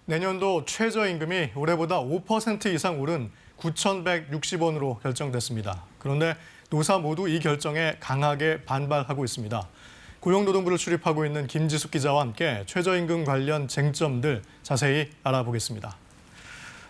내년도 최저임금이 올해보다 5% 이상 오른 9,160원으로 결정됐습니다. 그런데 노사 모두 이 결정에 강하게 반발하고 있습니다. 고용노동부를 출입하고 있는 김지숙 기자와 함께 최저임금 관련 쟁점들 자세히 알아보겠습니다.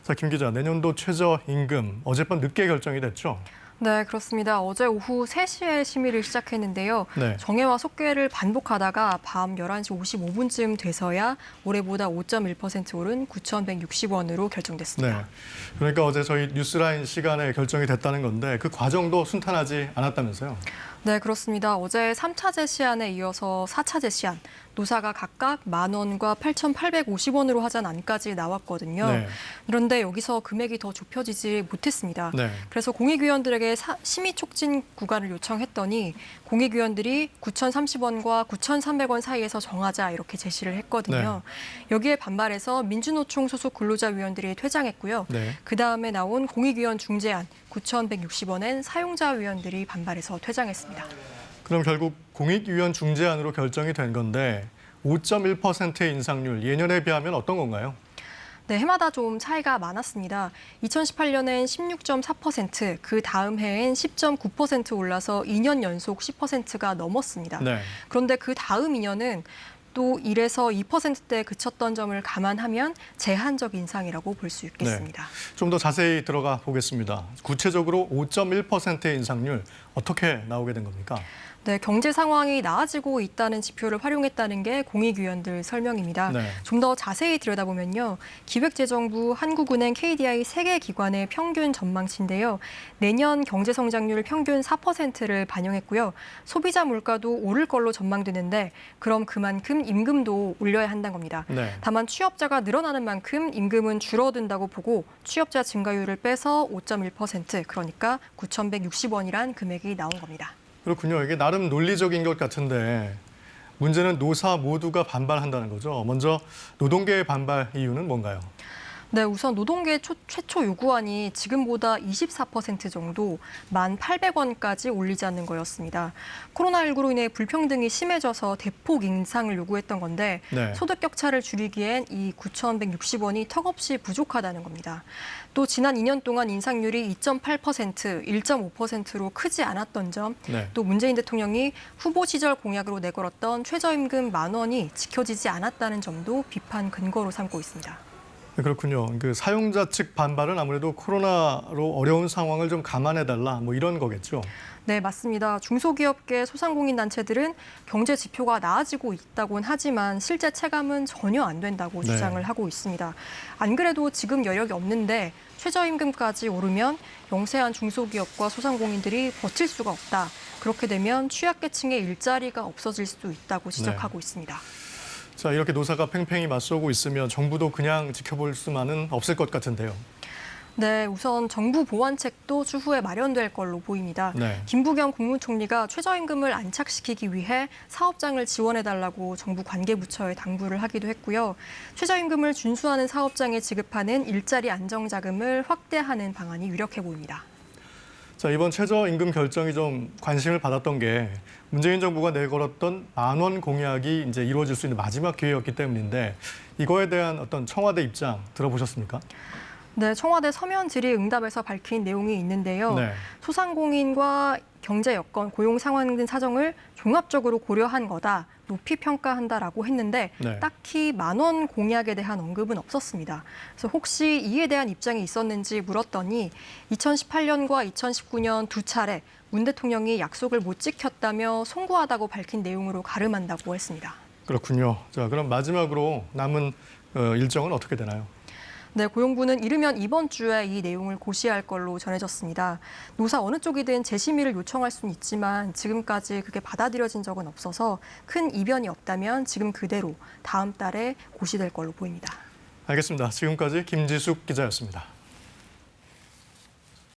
자, 김 기자, 내년도 최저임금 어젯밤 늦게 결정이 됐죠? 네, 그렇습니다. 어제 오후 3시에 심의를 시작했는데요. 네. 정해와 속개를 반복하다가 밤 11시 55분쯤 돼서야 올해보다 5.1% 오른 9,160원으로 결정됐습니다. 네. 그러니까 어제 저희 뉴스라인 시간에 결정이 됐다는 건데 그 과정도 순탄하지 않았다면서요? 네, 그렇습니다. 어제 3차 제시안에 이어서 4차 제시안, 노사가 각각 10,000원과 8,850원으로 하자는 안까지 나왔거든요. 네. 그런데 여기서 금액이 더 좁혀지지 못했습니다. 네. 그래서 공익위원들에게 심의 촉진 구간을 요청했더니 공익위원들이 9,030원과 9,300원 사이에서 정하자 이렇게 제시를 했거든요. 여기에 반발해서 민주노총 소속 근로자위원들이 퇴장했고요. 네. 그다음에 나온 공익위원 중재안 9,160원엔 사용자위원들이 반발해서 퇴장했습니다. 그럼 결국 공익위원 중재안으로 결정이 된 건데 5.1%의 인상률, 예년에 비하면 어떤 건가요? 네, 해마다 좀 차이가 많았습니다. 2018년엔 16.4%, 그 다음 해엔 10.9% 올라서 2년 연속 10%가 넘었습니다. 네. 그런데 그 다음 2년은 또 1에서 2%대에 그쳤던 점을 감안하면 제한적 인상이라고 볼 수 있겠습니다. 네. 좀 더 자세히 들어가 보겠습니다. 구체적으로 5.1%의 인상률 어떻게 나오게 된 겁니까? 네, 경제 상황이 나아지고 있다는 지표를 활용했다는 게 공익위원들 설명입니다. 네. 좀 더 자세히 들여다보면요. 기획재정부, 한국은행, KDI 3개 기관의 평균 전망치인데요. 내년 경제 성장률 평균 4%를 반영했고요. 소비자 물가도 오를 걸로 전망되는데 그럼 그만큼 임금도 올려야 한다는 겁니다. 네. 다만 취업자가 늘어나는 만큼 임금은 줄어든다고 보고 취업자 증가율을 빼서 5.1%, 그러니까 9,160원이란 금액이 나온 겁니다. 그렇군요. 이게 나름 논리적인 것 같은데 문제는 노사 모두가 반발한다는 거죠. 먼저 노동계의 반발 이유는 뭔가요? 네, 우선 노동계 최초 요구안이 지금보다 24% 정도 1,800원까지 올리자는 거였습니다. 코로나19로 인해 불평등이 심해져서 대폭 인상을 요구했던 건데 네. 소득 격차를 줄이기엔 이 9,160원이 턱없이 부족하다는 겁니다. 또 지난 2년 동안 인상률이 2.8%, 1.5%로 크지 않았던 점, 네. 또 문재인 대통령이 후보 시절 공약으로 내걸었던 최저임금 10,000원이 지켜지지 않았다는 점도 비판 근거로 삼고 있습니다. 네, 그렇군요. 그 사용자 측 반발은 아무래도 코로나로 어려운 상황을 좀 감안해달라 뭐 이런 거겠죠. 네, 맞습니다. 중소기업계 소상공인 단체들은 경제 지표가 나아지고 있다고는 하지만 실제 체감은 전혀 안 된다고 네. 주장을 하고 있습니다. 안 그래도 지금 여력이 없는데 최저임금까지 오르면 영세한 중소기업과 소상공인들이 버틸 수가 없다. 그렇게 되면 취약계층의 일자리가 없어질 수도 있다고 지적하고 있습니다. 자, 이렇게 노사가 팽팽히 맞서고 있으면 정부도 그냥 지켜볼 수만은 없을 것 같은데요. 네, 우선 정부 보완책도 추후에 마련될 걸로 보입니다. 네. 김부겸 국무총리가 최저임금을 안착시키기 위해 사업장을 지원해달라고 정부 관계부처에 당부를 하기도 했고요. 최저임금을 준수하는 사업장에 지급하는 일자리 안정자금을 확대하는 방안이 유력해 보입니다. 자, 이번 최저임금 결정이 좀 관심을 받았던 게 문재인 정부가 내걸었던 10,000원 공약이 이제 이루어질 수 있는 마지막 기회였기 때문인데 이거에 대한 어떤 청와대 입장 들어보셨습니까? 네, 청와대 서면 질의응답에서 밝힌 내용이 있는데요. 네. 소상공인과 경제 여건, 고용 상황 등 사정을 종합적으로 고려한 거다, 높이 평가한다라고 했는데 네. 딱히 10,000원 공약에 대한 언급은 없었습니다. 그래서 혹시 이에 대한 입장이 있었는지 물었더니 2018년과 2019년 두 차례 문 대통령이 약속을 못 지켰다며 송구하다고 밝힌 내용으로 가름한다고 했습니다. 그렇군요. 자, 그럼 마지막으로 남은 일정은 어떻게 되나요? 네, 고용부는 이르면 이번 주에 이 내용을 고시할 걸로 전해졌습니다. 노사 어느 쪽이든 재심의를 요청할 수는 있지만 지금까지 그게 받아들여진 적은 없어서 큰 이변이 없다면 지금 그대로 다음 달에 고시될 걸로 보입니다. 알겠습니다. 지금까지 김지숙 기자였습니다.